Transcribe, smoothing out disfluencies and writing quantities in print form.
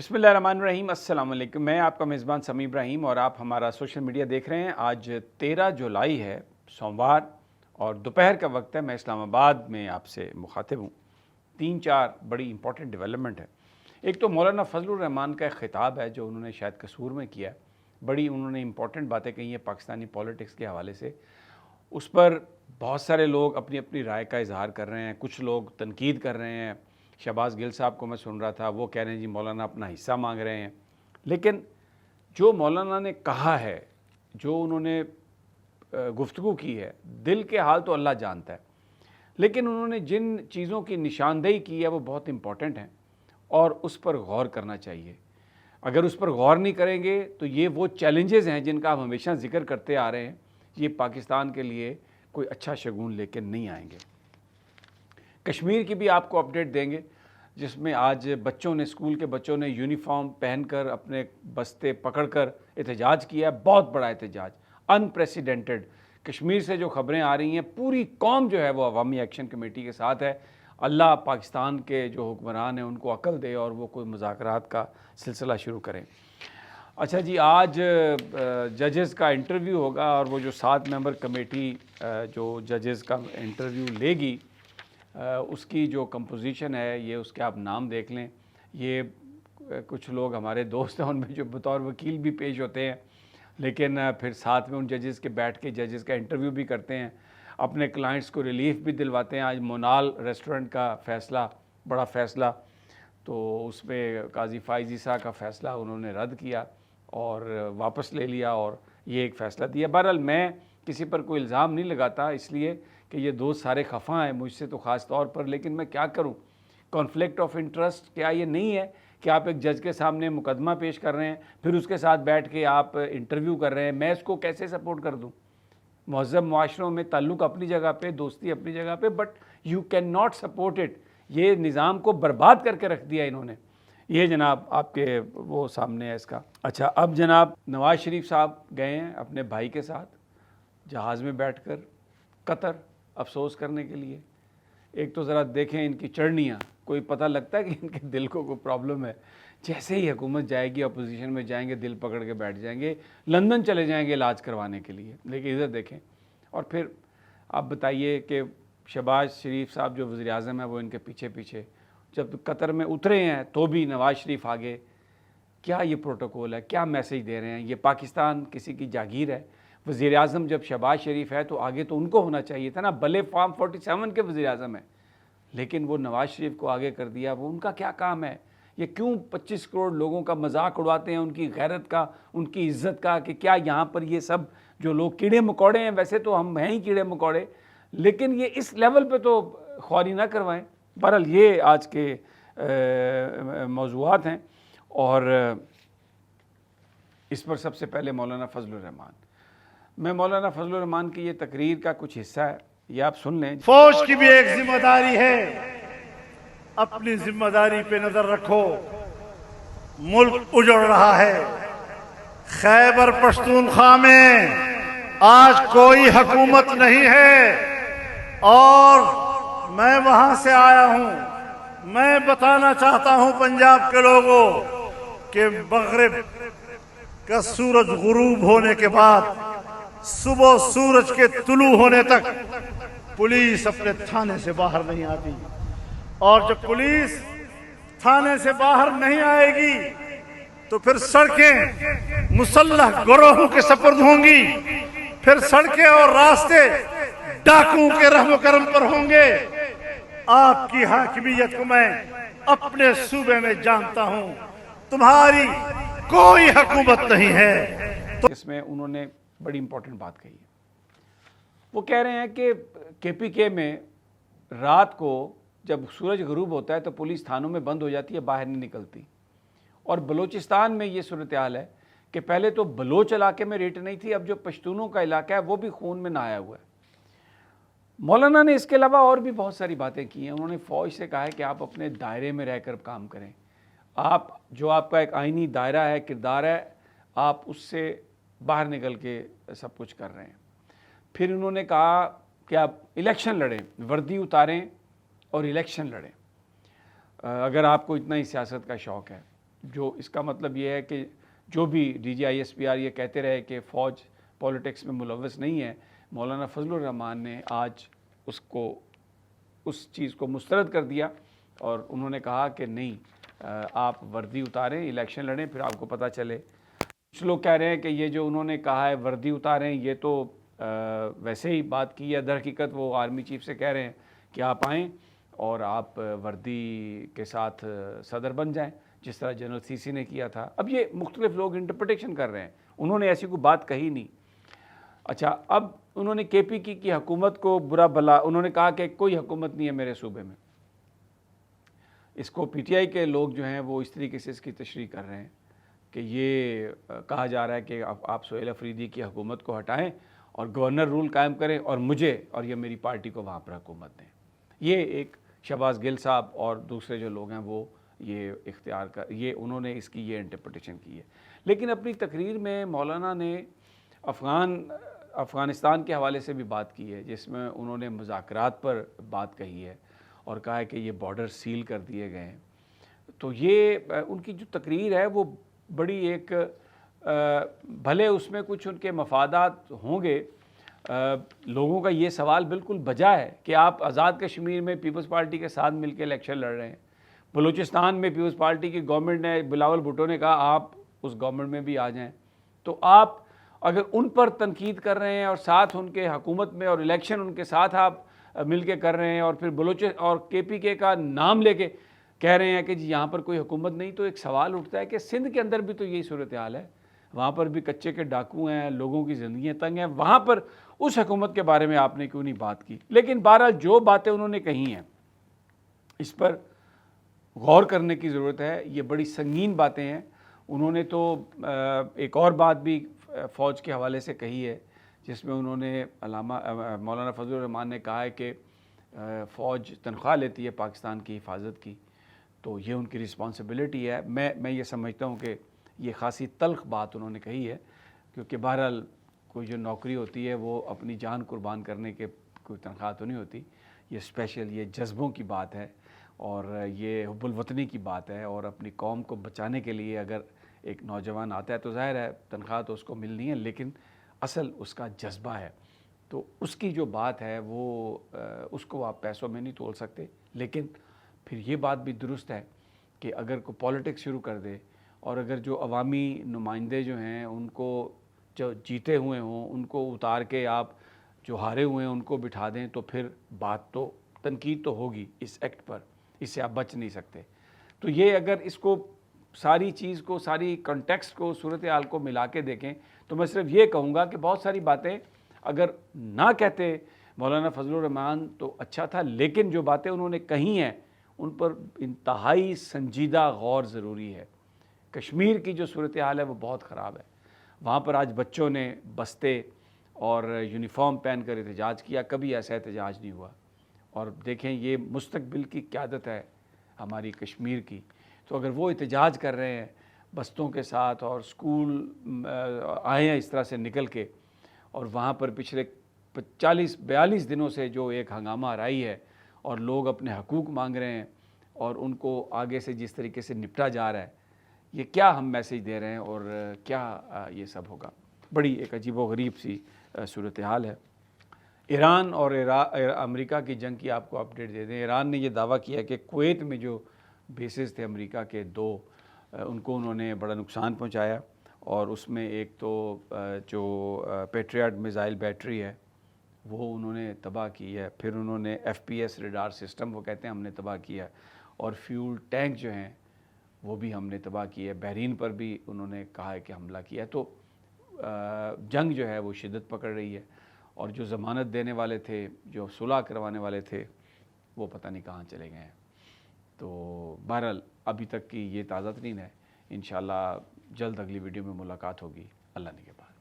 بسم اللہ الرحمن الرحیم۔ السلام علیکم، میں آپ کا میزبان سمیع ابراہیم اور آپ ہمارا سوشل میڈیا دیکھ رہے ہیں۔ آج 13 جولائی ہے، سوموار، اور دوپہر کا وقت ہے۔ میں اسلام آباد میں آپ سے مخاطب ہوں۔ 3-4 بڑی امپورٹنٹ ڈیولپمنٹ ہے۔ ایک تو مولانا فضل الرحمان کا ایک خطاب ہے جو انہوں نے شاید قصور میں کیا ہے۔ بڑی انہوں نے امپورٹنٹ باتیں کہی ہیں پاکستانی پولیٹکس کے حوالے سے۔ اس پر بہت سارے لوگ اپنی اپنی رائے کا اظہار کر رہے ہیں، کچھ لوگ تنقید کر رہے ہیں۔ شہباز گل صاحب کو میں سن رہا تھا، وہ کہہ رہے ہیں جی مولانا اپنا حصہ مانگ رہے ہیں۔ لیکن جو مولانا نے کہا ہے، جو انہوں نے گفتگو کی ہے، دل کے حال تو اللہ جانتا ہے، لیکن انہوں نے جن چیزوں کی نشاندہی کی ہے وہ بہت امپورٹنٹ ہیں اور اس پر غور کرنا چاہیے۔ اگر اس پر غور نہیں کریں گے تو یہ وہ چیلنجز ہیں جن کا ہم ہمیشہ ذکر کرتے آ رہے ہیں، یہ پاکستان کے لیے کوئی اچھا شگون لے کے نہیں آئیں گے۔ کشمیر کی بھی آپ کو اپڈیٹ دیں گے، جس میں آج بچوں نے، اسکول کے بچوں نے یونیفارم پہن کر اپنے بستے پکڑ کر احتجاج کیا ہے۔ بہت بڑا احتجاج، انپریسیڈنٹڈ۔ کشمیر سے جو خبریں آ رہی ہیں، پوری قوم جو ہے وہ عوامی ایکشن کمیٹی کے ساتھ ہے۔ اللہ پاکستان کے جو حکمران ہیں ان کو عقل دے اور وہ کوئی مذاکرات کا سلسلہ شروع کریں۔ اچھا جی، آج ججز کا انٹرویو ہوگا اور وہ جو 7 ممبر کمیٹی جو ججز کا انٹرویو لے گی، اس کی جو کمپوزیشن ہے، یہ اس کے آپ نام دیکھ لیں۔ یہ کچھ لوگ ہمارے دوست ہیں ان میں جو بطور وکیل بھی پیش ہوتے ہیں، لیکن پھر ساتھ میں ان ججز کے بیٹھ کے ججز کا انٹرویو بھی کرتے ہیں، اپنے کلائنٹس کو ریلیف بھی دلواتے ہیں۔ آج مونال ریسٹورنٹ کا فیصلہ، بڑا فیصلہ، تو اس میں قاضی فائز عیسیٰ کا فیصلہ انہوں نے رد کیا اور واپس لے لیا اور یہ ایک فیصلہ دیا۔ بہرحال میں کسی پر کوئی الزام نہیں لگاتا، اس لیے کہ یہ دوست سارے خفا ہیں مجھ سے تو خاص طور پر، لیکن میں کیا کروں؟ کانفلکٹ آف انٹرسٹ کیا یہ نہیں ہے کہ آپ ایک جج کے سامنے مقدمہ پیش کر رہے ہیں، پھر اس کے ساتھ بیٹھ کے آپ انٹرویو کر رہے ہیں؟ میں اس کو کیسے سپورٹ کر دوں؟ مہذب معاشروں میں تعلق اپنی جگہ پہ، دوستی اپنی جگہ پہ، but you can not support it. یہ نظام کو برباد کر کے رکھ دیا انہوں نے۔ یہ جناب آپ کے وہ سامنے ہے اس کا۔ اچھا، اب جناب نواز شریف صاحب گئے ہیں اپنے بھائی کے ساتھ جہاز میں بیٹھ کر قطر افسوس کرنے کے لیے۔ ایک تو ذرا دیکھیں ان کی چڑھنیاں، کوئی پتہ لگتا ہے کہ ان کے دل کو کوئی پرابلم ہے؟ جیسے ہی حکومت جائے گی، اپوزیشن میں جائیں گے، دل پکڑ کے بیٹھ جائیں گے، لندن چلے جائیں گے علاج کروانے کے لیے۔ لیکن ادھر دیکھیں، اور پھر آپ بتائیے کہ شہباز شریف صاحب جو وزیر اعظم ہیں وہ ان کے پیچھے پیچھے، جب قطر میں اترے ہیں تو بھی نواز شریف آگے۔ کیا یہ پروٹوکول ہے؟ کیا میسیج دے رہے ہیں؟ یہ پاکستان کسی کی جاگیر ہے؟ وزیر اعظم جب شہباز شریف ہے تو آگے تو ان کو ہونا چاہیے تھا نا، بھلے فارم 47 کے وزیر اعظم ہیں، لیکن وہ نواز شریف کو آگے کر دیا۔ وہ ان کا کیا کام ہے؟ یہ کیوں 25 کروڑ لوگوں کا مذاق اڑاتے ہیں، ان کی غیرت کا، ان کی عزت کا، کہ کیا یہاں پر یہ سب جو لوگ کیڑے مکوڑے ہیں؟ ویسے تو ہم ہیں ہی کیڑے مکوڑے، لیکن یہ اس لیول پہ تو خواری نہ کروائیں۔ بہرحال یہ آج کے موضوعات ہیں، اور اس پر سب سے پہلے مولانا فضل الرحمان۔ میں مولانا فضل الرحمان کی یہ تقریر کا کچھ حصہ ہے، یہ آپ سن لیں۔ فوج کی بھی ایک ذمہ داری ہے، اپنی ذمہ داری پہ نظر رکھو۔ ملک اجڑ رہا ہے۔ خیبر پختونخوا میں آج کوئی حکومت نہیں ہے، اور میں وہاں سے آیا ہوں۔ میں بتانا چاہتا ہوں پنجاب کے لوگوں کہ مغرب کا سورج غروب ہونے کے بعد صبح سورج کے طلوع ہونے تک پولیس اپنے تھانے سے باہر نہیں آتی، اور جب پولیس تھانے سے باہر نہیں آئے گی تو پھر سڑکیں مسلح گروہوں کے سپرد ہوں گی، پھر سڑکیں اور راستے ڈاکوؤں کے رحم و کرم پر ہوں گے۔ آپ کی حاکمیت کو میں اپنے صوبے میں جانتا ہوں، تمہاری کوئی حکومت نہیں ہے۔ اس میں انہوں نے بڑی امپورٹنٹ بات کہی ہے۔ وہ کہہ رہے ہیں کہ کے پی کے میں رات کو جب سورج غروب ہوتا ہے تو پولیس تھانوں میں بند ہو جاتی ہے، باہر نہیں نکلتی، اور بلوچستان میں یہ صورتحال ہے کہ پہلے تو بلوچ علاقے میں ریٹ نہیں تھی، اب جو پشتونوں کا علاقہ ہے وہ بھی خون میں نہایا ہوا ہے۔ مولانا نے اس کے علاوہ اور بھی بہت ساری باتیں کی ہیں۔ انہوں نے فوج سے کہا ہے کہ آپ اپنے دائرے میں رہ کر کام کریں، آپ جو آپ کا ایک آئینی دائرہ ہے، کردار ہے، آپ اس سے باہر نکل کے سب کچھ کر رہے ہیں۔ پھر انہوں نے کہا کہ آپ الیکشن لڑیں، وردی اتاریں اور الیکشن لڑیں، اگر آپ کو اتنا ہی سیاست کا شوق ہے۔ جو اس کا مطلب یہ ہے کہ جو بھی D G I S P R یہ کہتے رہے کہ فوج پولیٹکس میں ملوث نہیں ہے، مولانا فضل الرحمان نے آج اس چیز کو مسترد کر دیا اور انہوں نے کہا کہ نہیں، آپ وردی اتاریں، الیکشن لڑیں، پھر آپ کو پتہ چلے۔ کچھ لوگ کہہ رہے ہیں کہ یہ جو انہوں نے کہا ہے وردی اتاریں، یہ تو ویسے ہی بات کی ہے، در حقیقت وہ آرمی چیف سے کہہ رہے ہیں کہ آپ آئیں اور آپ وردی کے ساتھ صدر بن جائیں، جس طرح جنرل سی سی نے کیا تھا۔ اب یہ مختلف لوگ انٹرپریٹیشن کر رہے ہیں، انہوں نے ایسی کوئی بات کہی نہیں۔ اچھا، اب انہوں نے کے پی کی حکومت کو برا بھلا، انہوں نے کہا کہ کوئی حکومت نہیں ہے میرے صوبے میں۔ اس کو پی ٹی آئی کے لوگ جو ہیں وہ اس طریقے سے اس کی تشریح کر رہے ہیں کہ یہ کہا جا رہا ہے کہ آپ سہیل افریدی کی حکومت کو ہٹائیں اور گورنر رول قائم کریں اور مجھے اور یہ میری پارٹی کو وہاں پر حکومت دیں۔ یہ ایک شہباز گل صاحب اور دوسرے جو لوگ ہیں وہ یہ انہوں نے اس کی یہ انٹرپریٹیشن کی ہے۔ لیکن اپنی تقریر میں مولانا نے افغانستان کے حوالے سے بھی بات کی ہے، جس میں انہوں نے مذاکرات پر بات کہی ہے اور کہا ہے کہ یہ بارڈر سیل کر دیے گئے ہیں۔ تو یہ ان کی جو تقریر ہے وہ بڑی ایک بھلے اس میں کچھ ان کے مفادات ہوں گے، لوگوں کا یہ سوال بالکل بجا ہے کہ آپ آزاد کشمیر میں پیپلز پارٹی کے ساتھ مل کے الیکشن لڑ رہے ہیں، بلوچستان میں پیپلز پارٹی کی گورنمنٹ نے، بلاول بھٹو نے کہا آپ اس گورنمنٹ میں بھی آ جائیں، تو آپ اگر ان پر تنقید کر رہے ہیں اور ساتھ ان کے حکومت میں اور الیکشن ان کے ساتھ آپ مل کے کر رہے ہیں اور پھر اور کے پی کے کا نام لے کے کہہ رہے ہیں کہ جی یہاں پر کوئی حکومت نہیں، تو ایک سوال اٹھتا ہے کہ سندھ کے اندر بھی تو یہی صورتحال ہے، وہاں پر بھی کچے کے ڈاکو ہیں، لوگوں کی زندگیاں تنگ ہیں، وہاں پر اس حکومت کے بارے میں آپ نے کیوں نہیں بات کی؟ لیکن بہرحال جو باتیں انہوں نے کہی ہیں اس پر غور کرنے کی ضرورت ہے، یہ بڑی سنگین باتیں ہیں۔ انہوں نے تو ایک اور بات بھی فوج کے حوالے سے کہی ہے، جس میں انہوں نے مولانا فضل الرحمان نے کہا ہے کہ فوج تنخواہ لیتی ہے پاکستان کی حفاظت کی، تو یہ ان کی رسپانسبلٹی ہے۔ میں یہ سمجھتا ہوں کہ یہ خاصی تلخ بات انہوں نے کہی ہے، کیونکہ بہرحال کوئی جو نوکری ہوتی ہے وہ اپنی جان قربان کرنے کے کوئی تنخواہ تو نہیں ہوتی، یہ اسپیشل یہ جذبوں کی بات ہے اور یہ حب الوطنی کی بات ہے، اور اپنی قوم کو بچانے کے لیے اگر ایک نوجوان آتا ہے تو ظاہر ہے تنخواہ تو اس کو ملنی ہے، لیکن اصل اس کا جذبہ ہے، تو اس کی جو بات ہے وہ اس کو آپ پیسوں میں نہیں تول سکتے۔ لیکن پھر یہ بات بھی درست ہے کہ اگر کوئی پولیٹکس شروع کر دے اور اگر جو عوامی نمائندے جو ہیں ان کو جو جیتے ہوئے ہوں ان کو اتار کے آپ جو ہارے ہوئے ہیں ان کو بٹھا دیں، تو پھر بات تو تنقید تو ہوگی اس ایکٹ پر، اس سے آپ بچ نہیں سکتے۔ تو یہ اگر اس کو ساری چیز کو، ساری کنٹیکسٹ کو، صورتحال کو ملا کے دیکھیں تو میں صرف یہ کہوں گا کہ بہت ساری باتیں اگر نہ کہتے مولانا فضل الرحمان تو اچھا تھا، لیکن جو باتیں انہوں نے کہی ہیں ان پر انتہائی سنجیدہ غور ضروری ہے۔ کشمیر کی جو صورتحال ہے وہ بہت خراب ہے، وہاں پر آج بچوں نے بستے اور یونیفارم پہن کر احتجاج کیا، کبھی ایسا احتجاج نہیں ہوا، اور دیکھیں یہ مستقبل کی قیادت ہے ہماری کشمیر کی، تو اگر وہ احتجاج کر رہے ہیں بستوں کے ساتھ اور اسکول آئے ہیں اس طرح سے نکل کے، اور وہاں پر پچھلے 40-42 دنوں سے جو ایک ہنگامہ آرائی ہے اور لوگ اپنے حقوق مانگ رہے ہیں اور ان کو آگے سے جس طریقے سے نپٹا جا رہا ہے، یہ کیا ہم میسیج دے رہے ہیں اور کیا یہ سب ہوگا؟ بڑی ایک عجیب و غریب سی صورتحال ہے۔ ایران اور امریکہ کی جنگ کی آپ کو اپڈیٹ دے دیں۔ ایران نے یہ دعویٰ کیا کہ کویت میں جو بیسز تھے امریکہ کے 2، ان کو انہوں نے بڑا نقصان پہنچایا، اور اس میں ایک تو جو پیٹریاٹ میزائل بیٹری ہے وہ انہوں نے تباہ کی ہے، پھر انہوں نے F P S radar system وہ کہتے ہیں ہم نے تباہ کیا، اور فیول ٹینک جو ہیں وہ بھی ہم نے تباہ کی ہے، بحرین پر بھی انہوں نے کہا ہے کہ حملہ کیا۔ تو جنگ جو ہے وہ شدت پکڑ رہی ہے، اور جو ضمانت دینے والے تھے، جو صلح کروانے والے تھے، وہ پتہ نہیں کہاں چلے گئے ہیں۔ تو بہرحال ابھی تک کی یہ تازہ ترین ہے، انشاءاللہ جلد اگلی ویڈیو میں ملاقات ہوگی۔ اللہ نگہبان۔